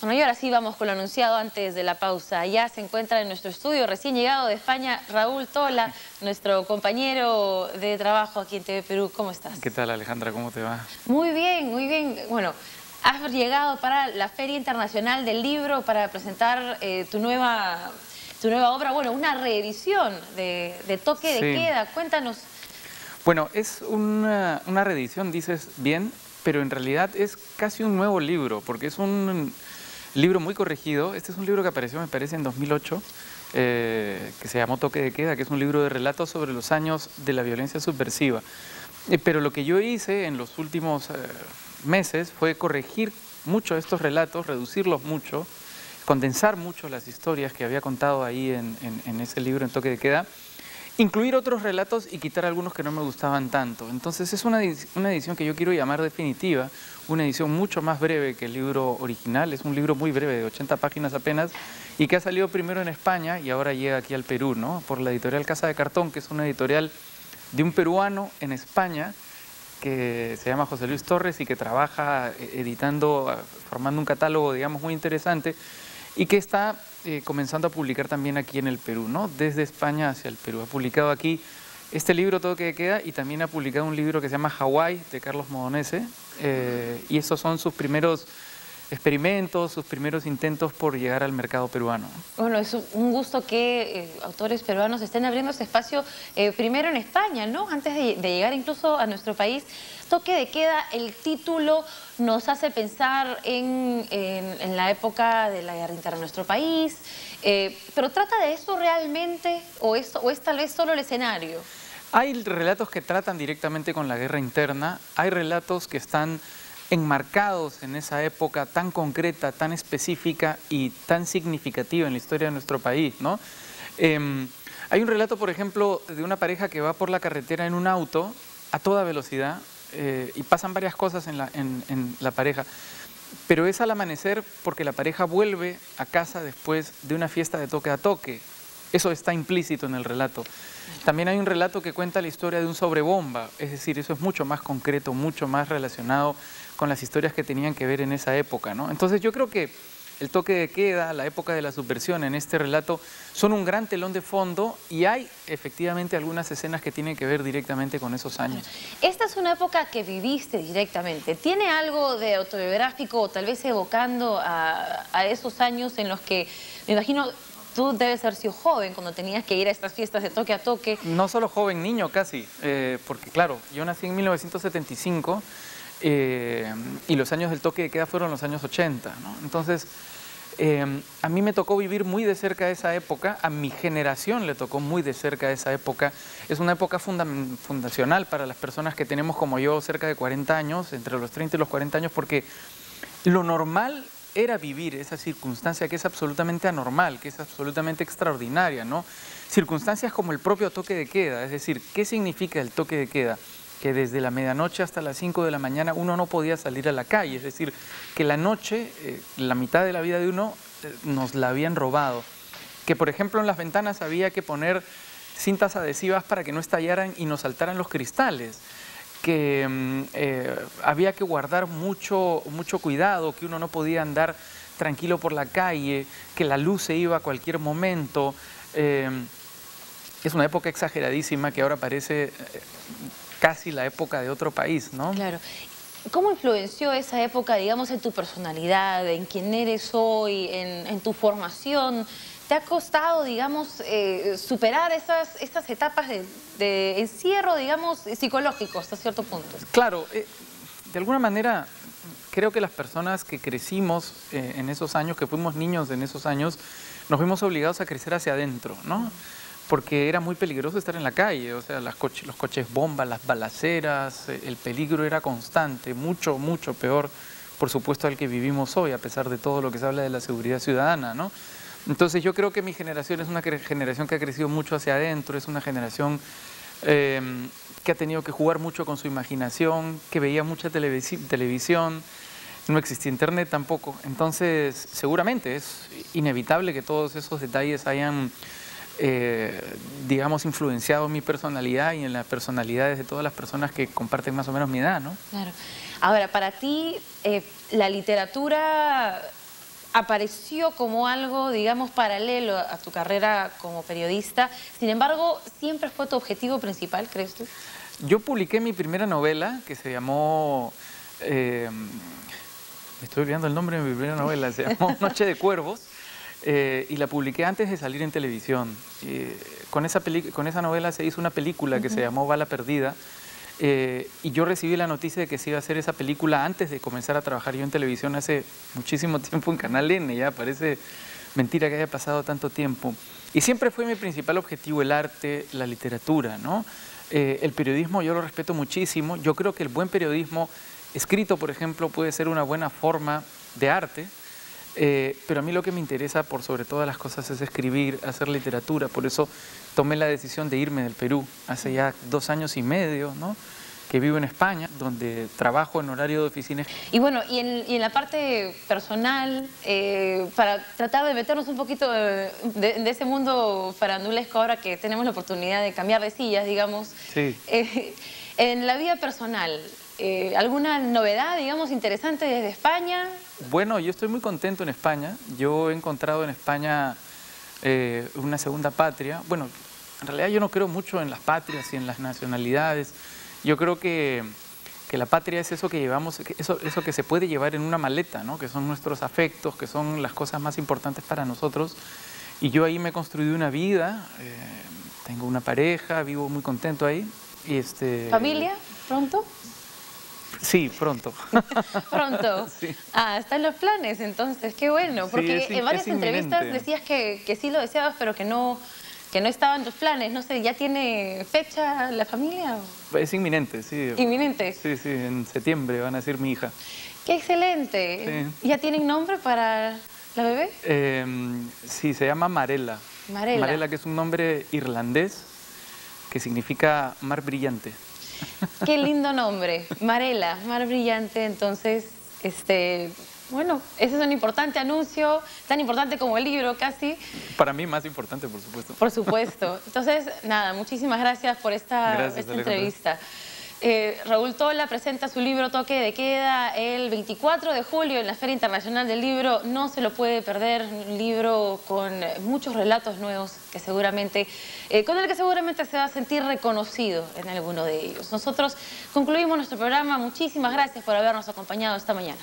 Bueno, y ahora sí vamos con lo anunciado antes de la pausa. Ya se encuentra en nuestro estudio, recién llegado de España, Raúl Tola, nuestro compañero de trabajo aquí en TV Perú. ¿Cómo estás? ¿Qué tal, Alejandra? ¿Cómo te va? Muy bien, muy bien. Bueno, has llegado para la Feria Internacional del Libro para presentar tu nueva obra. Bueno, una reedición de Toque de Queda. Cuéntanos. Bueno, es una reedición, dices bien, pero en realidad es casi un nuevo libro, porque es un libro muy corregido. Este es un libro que apareció, me parece, en 2008, que se llamó Toque de Queda, que es un libro de relatos sobre los años de la violencia subversiva. Pero lo que yo hice en los últimos meses fue corregir mucho estos relatos, reducirlos mucho, condensar mucho las historias que había contado ahí en ese libro, en Toque de Queda, incluir otros relatos y quitar algunos que no me gustaban tanto. Entonces es una edición que yo quiero llamar definitiva, una edición mucho más breve que el libro original. Es un libro muy breve, de 80 páginas apenas, y que ha salido primero en España y ahora llega aquí al Perú, ¿no? Por la editorial Casa de Cartón, que es una editorial de un peruano en España que se llama José Luis Torres y que trabaja editando, formando un catálogo, digamos, muy interesante, y que está comenzando a publicar también aquí en el Perú, ¿no? Desde España hacia el Perú. Ha publicado aquí este libro, Toque de Queda, y también ha publicado un libro que se llama Hawái, de Carlos Modonese, y esos son sus primeros experimentos, sus primeros intentos por llegar al mercado peruano. Bueno, es un gusto que autores peruanos estén abriendo ese espacio primero en España, ¿no? Antes de llegar incluso a nuestro país. Toque de Queda, el título nos hace pensar en la época de la guerra interna en nuestro país, pero ¿trata de eso realmente o es tal vez solo el escenario? Hay relatos que tratan directamente con la guerra interna, hay relatos que están enmarcados en esa época tan concreta, tan específica y tan significativa en la historia de nuestro país, ¿no? Hay un relato, por ejemplo, de una pareja que va por la carretera en un auto a toda velocidad y pasan varias cosas en la pareja, pero es al amanecer porque la pareja vuelve a casa después de una fiesta de toque a toque. Eso está implícito en el relato. También hay un relato que cuenta la historia de un sobrebomba, es decir, eso es mucho más concreto, mucho más relacionado con las historias que tenían que ver en esa época, ¿no? Entonces yo creo que el Toque de Queda, la época de la subversión en este relato, son un gran telón de fondo y hay efectivamente algunas escenas que tienen que ver directamente con esos años. Esta es una época que viviste directamente. ¿Tiene algo de autobiográfico o tal vez evocando a esos años en los que, me imagino, tú debes haber sido joven cuando tenías que ir a estas fiestas de toque a toque? No solo joven, niño casi, porque claro, yo nací en 1975 y los años del toque de queda fueron los años 80, ¿no? Entonces, a mí me tocó vivir muy de cerca esa época, a mi generación le tocó muy de cerca esa época. Es una época fundacional para las personas que tenemos como yo cerca de 40 años, entre los 30 y los 40 años, porque lo normal era vivir esa circunstancia que es absolutamente anormal, que es absolutamente extraordinaria, ¿no? Circunstancias como el propio toque de queda, es decir, ¿qué significa el toque de queda? Que desde la medianoche hasta las 5 de la mañana uno no podía salir a la calle, es decir, que la noche, la mitad de la vida de uno, nos la habían robado. Que por ejemplo en las ventanas había que poner cintas adhesivas para que no estallaran y nos saltaran los cristales. Que había que guardar mucho cuidado, que uno no podía andar tranquilo por la calle, que la luz se iba a cualquier momento. Es una época exageradísima que ahora parece casi la época de otro país, ¿no? Claro. ¿Cómo influenció esa época, digamos, en tu personalidad, en quién eres hoy, en tu formación? ¿Te ha costado, digamos, superar estas etapas de encierro, digamos, psicológico hasta cierto punto? Claro, de alguna manera creo que las personas que crecimos en esos años, que fuimos niños en esos años, nos vimos obligados a crecer hacia adentro, ¿no? Porque era muy peligroso estar en la calle, o sea, los coches bomba, las balaceras, el peligro era constante, mucho peor, por supuesto, al que vivimos hoy, a pesar de todo lo que se habla de la seguridad ciudadana, ¿no? Entonces yo creo que mi generación es una generación que ha crecido mucho hacia adentro, es una generación que ha tenido que jugar mucho con su imaginación, que veía mucha televisión, no existía internet tampoco. Entonces seguramente es inevitable que todos esos detalles hayan, digamos, influenciado mi personalidad y en las personalidades de todas las personas que comparten más o menos mi edad, ¿no? Claro. Ahora, para ti, la literatura apareció como algo, digamos, paralelo a tu carrera como periodista. Sin embargo, ¿siempre fue tu objetivo principal, crees tú? Yo publiqué mi primera novela que se llamó... me estoy olvidando el nombre de mi primera novela, se llamó Noche de Cuervos, y la publiqué antes de salir en televisión. Con esa novela se hizo una película que se llamó Bala Perdida, y yo recibí la noticia de que se iba a hacer esa película antes de comenzar a trabajar yo en televisión hace muchísimo tiempo en Canal N, ya parece mentira que haya pasado tanto tiempo. Y siempre fue mi principal objetivo el arte, la literatura, ¿no? El periodismo yo lo respeto muchísimo, yo creo que el buen periodismo escrito, por ejemplo, puede ser una buena forma de arte, pero a mí lo que me interesa por sobre todas las cosas es escribir, hacer literatura. Por eso tomé la decisión de irme del Perú hace ya 2 años y medio, ¿no? Que vivo en España, donde trabajo en horario de oficina. Y bueno, y en la parte personal, para tratar de meternos un poquito de ese mundo farandulesco ahora que tenemos la oportunidad de cambiar de sillas, digamos. Sí. En la vida personal, ¿alguna novedad, digamos, interesante desde España? Bueno, yo estoy muy contento en España. Yo he encontrado en España una segunda patria. Bueno, en realidad yo no creo mucho en las patrias y en las nacionalidades. Yo creo que la patria es eso que llevamos, eso que se puede llevar en una maleta, ¿no? Que son nuestros afectos, que son las cosas más importantes para nosotros. Y yo ahí me he construido una vida, tengo una pareja, vivo muy contento ahí. Y ¿Familia? ¿Pronto? Sí, pronto. Pronto. Sí. Ah, están los planes, entonces, qué bueno. Porque sí, en varias entrevistas inminente. Decías que sí lo deseabas, pero que no estaban tus planes. No sé, ¿ya tiene fecha la familia? Es inminente, sí. ¿Inminente? Sí, sí, en septiembre van a ser mi hija. ¡Qué excelente! Sí. ¿Ya tienen nombre para la bebé? Sí, se llama Marella. Marella. Marella, que es un nombre irlandés que significa mar brillante. Qué lindo nombre, Marella, mar brillante. Entonces, bueno, ese es un importante anuncio, tan importante como el libro casi. Para mí más importante, por supuesto. Por supuesto. Entonces, nada, muchísimas gracias por esta entrevista. Raúl Tola presenta su libro Toque de Queda el 24 de julio en la Feria Internacional del Libro. No se lo puede perder, un libro con muchos relatos nuevos que seguramente, con el que seguramente se va a sentir reconocido en alguno de ellos. Nosotros concluimos nuestro programa. Muchísimas gracias por habernos acompañado esta mañana.